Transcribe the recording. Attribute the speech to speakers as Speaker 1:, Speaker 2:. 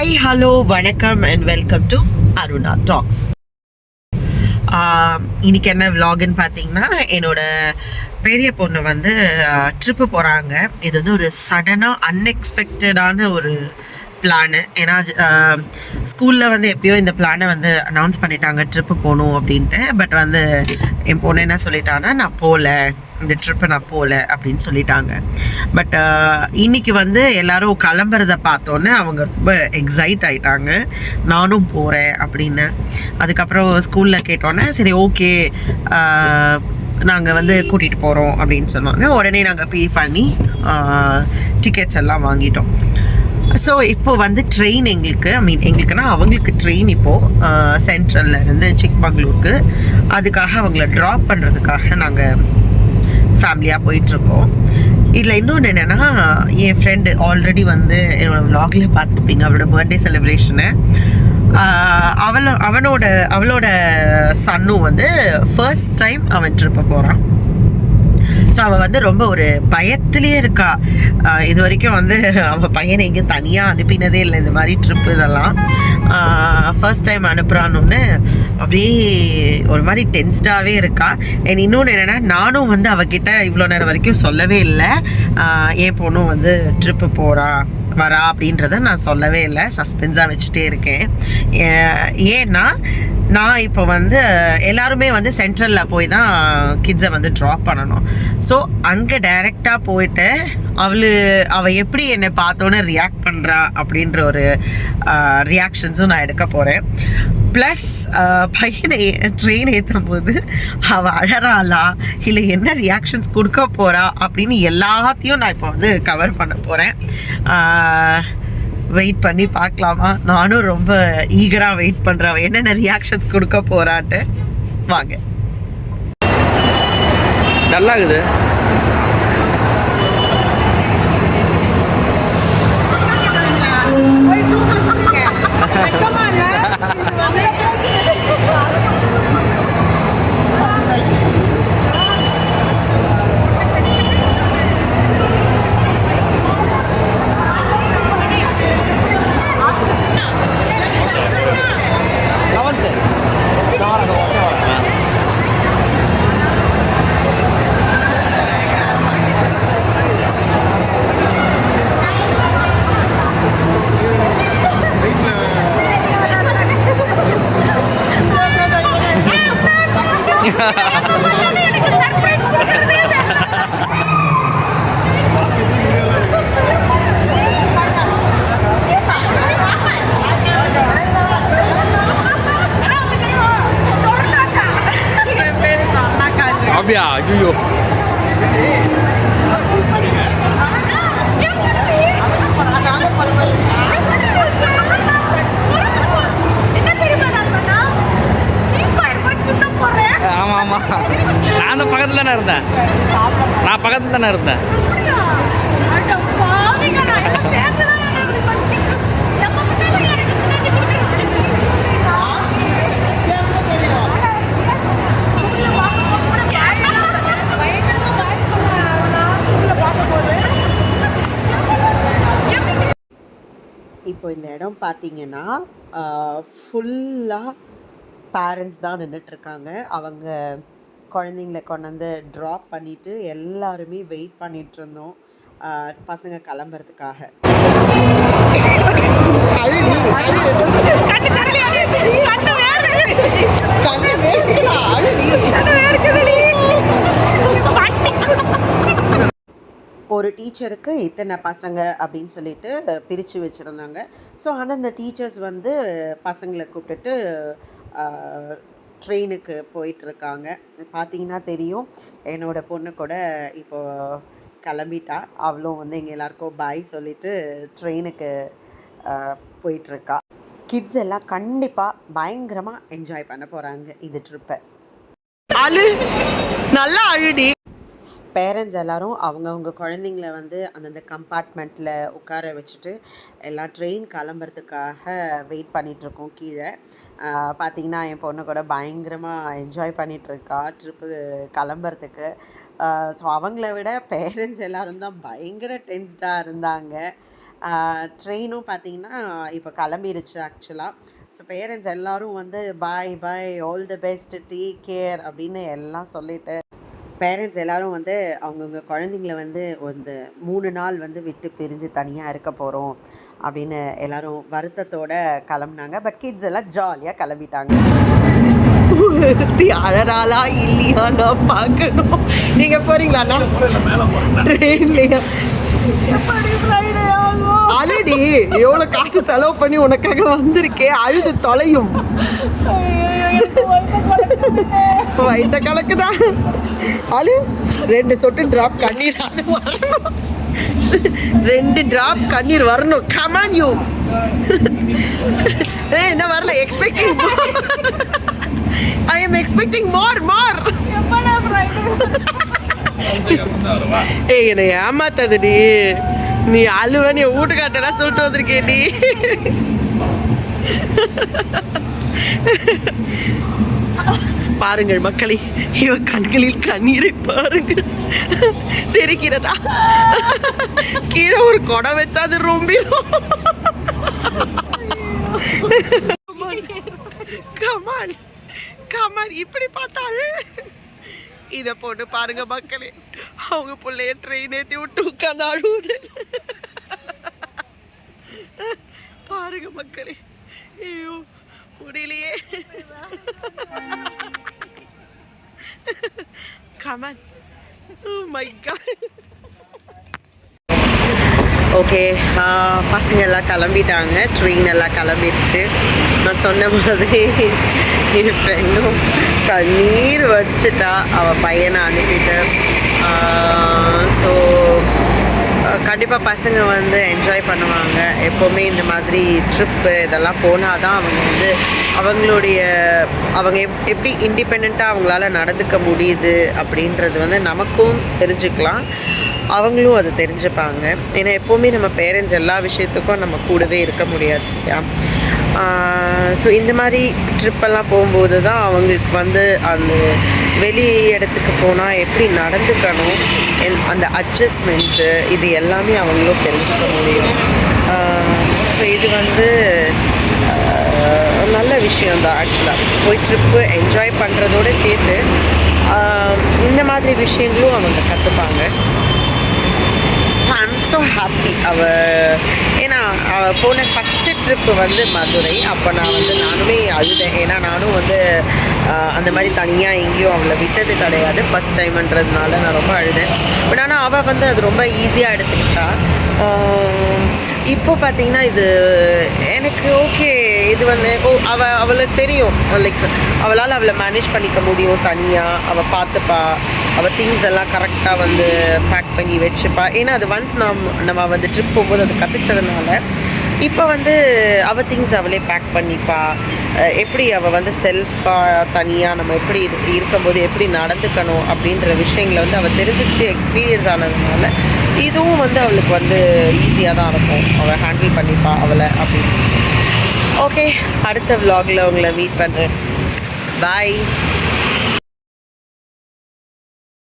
Speaker 1: Hi hello வணக்கம் and welcome to Aruna talks. இன்னைக்கு என்ன விலாகுன்னு பார்த்தீங்கன்னா, என்னோட பெரிய பொண்ணு வந்து ட்ரிப்பு போகிறாங்க. இது வந்து ஒரு சடனாக அன்எக்ஸ்பெக்டடான ஒரு பிளானு. ஏன்னா ஸ்கூலில் வந்து எப்பயோ இந்த பிளானை வந்து அனௌன்ஸ் பண்ணிட்டாங்க ட்ரிப்பு போகணும் அப்படின்ட்டு. பட் வந்து என் பொண்ணு என்ன சொல்லிட்டாங்கன்னா, நான் போகல, இந்த ட்ரிப்பை நான் போகல அப்படின்னு சொல்லிட்டாங்க. பட் இன்னைக்கு வந்து எல்லோரும் கிளம்புறத பார்த்தோன்னே அவங்க ரொம்ப எக்ஸைட் ஆகிட்டாங்க, நானும் போகிறேன் அப்படின்னு. அதுக்கப்புறம் ஸ்கூலில் கேட்டோன்னே சரி ஓகே நாங்கள் வந்து கூட்டிகிட்டு போகிறோம் அப்படின்னு சொன்னோன்னே உடனே நாங்கள் பே பண்ணி டிக்கெட்ஸ் எல்லாம் வாங்கிட்டோம். ஸோ இப்போ வந்து ட்ரெயின் எங்களுக்குன்னா அவங்களுக்கு ட்ரெயின் இப்போது சென்ட்ரல்லேருந்து சிக்மங்களூருக்கு, அதுக்காக அவங்கள ட்ராப் பண்ணுறதுக்காக நாங்கள் ஃபேமிலியாக போயிட்டுருக்கோம். இதில் இன்னொன்று என்னென்னா, என் ஃப்ரெண்டு ஆல்ரெடி வந்து என்னோடய விலாகில் பார்த்துருப்பீங்க, அவளோட பர்த்டே செலிப்ரேஷனை. அவளோட சன்னும் வந்து ஃபர்ஸ்ட் டைம் அவன் ட்ரிப்பை போகிறான். ஸோ அவள் வந்து ரொம்ப ஒரு பயத்துலேயே இருக்கா. இது வரைக்கும் வந்து அவள் பையனை எங்கேயும் தனியாக அனுப்பினதே இல்லை, இந்த மாதிரி ட்ரிப்பு இதெல்லாம் ஃபர்ஸ்ட் டைம் அனுப்புகிறான்னு அப்படியே ஒரு மாதிரி டென்ஸ்டாகவே இருக்கா. இன்னொன்று என்னென்னா, நானும் வந்து அவகிட்ட இவ்வளோ நேரம் வரைக்கும் சொல்லவே இல்லை என் பொண்ணும் வந்து ட்ரிப்பு வரா அப்படின்றத நான் சொல்லவே இல்லை, சஸ்பென்ஸாக வச்சுட்டே இருக்கேன். ஏன்னா நான் இப்போ வந்து எல்லாருமே வந்து சென்ட்ரலில் போய் தான் கிட்ஸை வந்து ட்ராப் பண்ணணும். ஸோ அங்கே டைரெக்டாக போயிட்டு அவள் எப்படி என்னை பார்த்தோன்னே ரியாக்ட் பண்ணுறா அப்படின்ற ஒரு ரியாக்ஷன்ஸும் நான் எடுக்க போகிறேன். ப்ளஸ் பையனை ட்ரெயின் ஏற்றும் போது அவள் அழறாளா இல்லை என்ன ரியாக்ஷன்ஸ் கொடுக்க போகிறா அப்படின்னு எல்லாத்தையும் நான் இப்போ வந்து கவர் பண்ண போகிறேன். வெயிட் பண்ணி பார்க்கலாமா? நானும் ரொம்ப ஈகராக வெயிட் பண்ணுறேன் என்னென்ன ரியாக்ஷன்ஸ் கொடுக்க போகிறான்ட்டு. வாங்க.
Speaker 2: நல்லாகுது. அப்படியா? ஐயோ ஆமாம் ஆமாம், நான் அந்த பக்கத்தில் தானே இருந்தேன், நான் பக்கத்தில் தானே இருந்தேன்.
Speaker 1: இப்போ இந்த இடம் பார்த்தீங்கன்னா ஃபுல்லாக பேரண்ட்ஸ் தான் நின்றுட்டுருக்காங்க. அவங்க குழந்தைங்கள கொண்டாந்து ட்ராப் பண்ணிவிட்டு எல்லாருமே வெயிட் பண்ணிகிட்ருந்தோம் பசங்க கிளம்புறதுக்காக. ஒரு டீச்சருக்கு இத்தனை பசங்க அப்படின்னு சொல்லிட்டு பிரித்து வச்சுருந்தாங்க. ஸோ அந்தந்த டீச்சர்ஸ் வந்து பசங்களை கூப்பிட்டுட்டு ட்ரெயினுக்கு போயிட்டுருக்காங்க. பார்த்தீங்கன்னா தெரியும், என்னோடய பொண்ணு கூட இப்போது கிளம்பிட்டா. அவளும் வந்து எங்கள் எல்லாருக்கும் பாய் சொல்லிவிட்டு ட்ரெயினுக்கு போயிட்டுருக்கா. கிட்ஸ் எல்லாம் கண்டிப்பாக பயங்கரமாக என்ஜாய் பண்ண போகிறாங்க இந்த ட்ரிப்பை. நல்லா அழுடி. பேரண்ட்ஸ் எல்லோரும் அவங்கவுங்க குழந்தைங்கள வந்து அந்தந்த கம்பார்ட்மெண்ட்டில் உட்கார வச்சுட்டு எல்லாம் ட்ரெயின் கிளம்புறதுக்காக வெயிட் பண்ணிகிட்ருக்கோம் கீழே. பார்த்திங்கன்னா என் பொண்ணு கூட பயங்கரமாக என்ஜாய் பண்ணிகிட்ருக்கா ட்ரிப்பு கிளம்புறதுக்கு. ஸோ அவங்கள விட பேரண்ட்ஸ் எல்லோரும் தான் பயங்கர டென்ஸ்டாக இருந்தாங்க. ட்ரெயினும் பார்த்தீங்கன்னா இப்போ கிளம்பிடுச்சு ஆக்சுவலாக. ஸோ பேரண்ட்ஸ் எல்லோரும் வந்து bye bye, all the best, take care அப்படின்னு எல்லாம் சொல்லிவிட்டு பேரண்ட்ஸ் எல்லோரும் வந்து அவங்கவுங்க குழந்தைங்கள வந்து ஒரு 3 நாள் வந்து விட்டு பிரிஞ்சு தனியாக இருக்க போகிறோம் அப்படின்னு எல்லோரும் வருத்தத்தோடு கிளம்புனாங்க. பட் கிட்ஸ் எல்லாம் ஜாலியாக கிளம்பிட்டாங்க. அழறாளா இல்லையா நான் பார்க்கணும். நீங்கள் போகிறீங்களாண்ணா ட்ரெயின்லையா? அழுடி, எவ்வளோ காசு செலவு பண்ணி உனக்காக வந்திருக்கேன், அழுது தொலையும். வயிற்ற கலக்குதான். அழு, 2 சொட்டு டிராப் கண்ணீர் அது வரணும். 2 டிராப் கண்ணீர் வரணும். Come on you. என்ன வரல? Expecting. I am expecting more. ஏய், என்னை ஏமாத்தாதடி. நீ அழுவன்னு என் வீட்டுக்காட்டெல்லாம் சொல்லிட்டு வந்திருக்கேடி. பாருங்கள் மக்களை, இவ கண்களில் கண்ணீரை பாருங்கள். தெரிக்கிறதா? கீழே ஒரு கொடை வச்சா அது ரொம்ப. கமான், இப்படி பார்த்தாரு. இதை போட்டு பாருங்க மக்களே, அவங்க பிள்ளைய ட்ரெயின் ஏற்றி விட்டு உட்காந்து அழுவுது. பாருங்க மக்களே, ஐயோ முடியலையே. Come on, oh my God. Okay, பசங்க எல்லாம் கிளம்பிட்டாங்க, ட்ரெயின் எல்லாம் கிளம்பிடுச்சு. நான் சொன்ன மாதிரி என் ஃப்ரெண்டும் கண்ணீர் வச்சுட்டா அவள் பையனை அனுப்பிட்டு. ஸோ கண்டிப்பாக பசங்க வந்து என்ஜாய் பண்ணுவாங்க. எப்போவுமே இந்த மாதிரி ட்ரிப்பு இதெல்லாம் போனால் தான் அவங்க வந்து அவங்க எப்படி இண்டிபெண்ட்டாக அவங்களால நடந்துக்க முடியுது அப்படின்றது வந்து நமக்கும் தெரிஞ்சுக்கலாம், அவங்களும் அதை தெரிஞ்சுப்பாங்க. ஏன்னா எப்போவுமே நம்ம பேரண்ட்ஸ் எல்லா விஷயத்துக்கும் நம்ம கூடவே இருக்க முடியாது இல்லையா? ஸோ இந்த மாதிரி ட்ரிப்பெல்லாம் போகும்போது தான் அவங்களுக்கு வந்து அந்த வெளி இடத்துக்கு போனால் எப்படி நடந்துக்கணும், அந்த அட்ஜஸ்ட்மெண்ட்ஸு இது எல்லாமே அவங்களும் தெரிஞ்சுக்க முடியும். ஸோ இது வந்து நல்ல விஷயந்தான் ஆக்சுவலாக. போய் ட்ரிப்பு என்ஜாய் பண்ணுறதோடு சேர்த்து இந்த மாதிரி விஷயங்களும் அவங்க கற்றுப்பாங்க. I'm so happy. ஏன்னா அவள் போன ஃபஸ்ட்டு ட்ரிப்பு வந்து மதுரை. அப்போ நானுமே அழுதேன். ஏன்னா நானும் வந்து அந்த மாதிரி தனியாக எங்கேயும் அவளை விட்டது கிடையாது, ஃபஸ்ட் டைம்ன்றதுனால நான் ரொம்ப அழுதேன். பட் ஆனால் அவள் வந்து அது ரொம்ப ஈஸியாக எடுத்துக்கிட்டா. இப்போ பார்த்தீங்கன்னா இது எனக்கு ஓகே, இது வந்து அவளுக்கு தெரியும், லைக் அவளால் அவளை மேனேஜ் பண்ணிக்க முடியும் தனியாக. அவள் பார்த்துப்பா, அவள் திங்ஸ் எல்லாம் கரெக்டாக வந்து பேக் பண்ணி வச்சுப்பா. ஏன்னா அது ஒன்ஸ் நம்ம வந்து ட்ரிப் போகும்போது அது கற்றுக்கிறதுனால இப்போ வந்து அவள் திங்ஸ் அவளே பேக் பண்ணிப்பா. எப்படி அவள் வந்து செல்ஃபாக தனியாக நம்ம எப்படி இருக்கும்போது எப்படி நடந்துக்கணும் அப்படின்ற விஷயங்களை வந்து அவள் தெரிஞ்சுக்கிட்டு எக்ஸ்பீரியன்ஸ் ஆனதுனால இதுவும் வந்து அவளுக்கு வந்து ஈஸியாக தான் இருக்கும். அவள் ஹேண்டில் பண்ணிப்பா அவளை அப்படின்னு. ஓகே, அடுத்த vlogல உங்களை மீட் பண்ணுறேன். பாய்.